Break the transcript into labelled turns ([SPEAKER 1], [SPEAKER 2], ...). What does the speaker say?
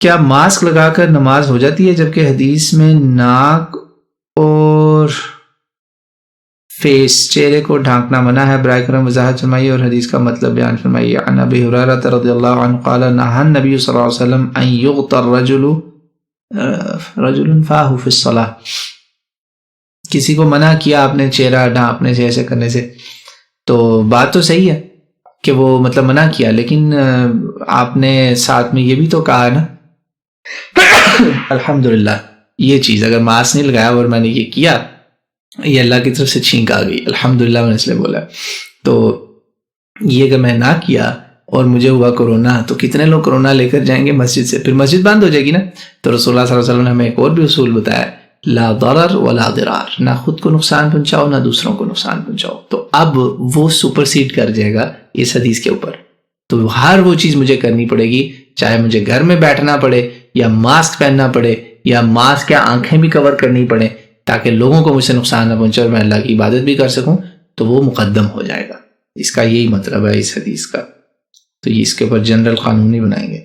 [SPEAKER 1] کیا ماسک لگا کر نماز ہو جاتی ہے؟ جبکہ حدیث میں ناک اور فیس چہرے کو ڈھانکنا منع ہے، برائے کرم وضاحت فرمائیے اور حدیث کا مطلب بیان فرمائیے۔ عن ابی ہریرہ رضی اللہ عنہ قال نہى النبی صلی اللہ علیہ وسلم ان یغطى رجل فاہ فی الصلاۃ، کسی کو منع کیا اپنے چہرہ ڈھانپنے سے، ایسے کرنے سے۔ تو بات تو صحیح ہے کہ وہ مطلب منع کیا، لیکن آپ نے ساتھ میں یہ بھی تو کہا ہے نا الحمدللہ یہ چیز اگر ماسک نہیں لگایا اور میں نے یہ کیا، یہ اللہ کی طرف سے چھینک آ گئی، الحمدللہ میں نے اس لیے بولا۔ تو یہ کہ میں نہ کیا اور مجھے ہوا کرونا، تو کتنے لوگ کرونا لے کر جائیں گے مسجد سے، پھر مسجد بند ہو جائے گی نا۔ تو رسول اللہ صلی اللہ علیہ وسلم نے ہمیں ایک اور بھی اصول بتایا، لا ضرر ولا ضرار، نہ خود کو نقصان پہنچاؤ نہ دوسروں کو نقصان پہنچاؤ۔ تو اب وہ سپرسیڈ کر جائے گا اس حدیث کے اوپر، تو ہر وہ چیز مجھے کرنی پڑے گی، چاہے مجھے گھر میں بیٹھنا پڑے یا ماسک پہننا پڑے یا ماسک یا آنکھیں بھی کور کرنی پڑے، تاکہ لوگوں کو مجھ سے نقصان نہ پہنچے اور میں اللہ کی عبادت بھی کر سکوں، تو وہ مقدم ہو جائے گا۔ اس کا یہی مطلب ہے اس حدیث کا۔ تو یہ اس کے اوپر جنرل قانون نہیں بنائیں گے۔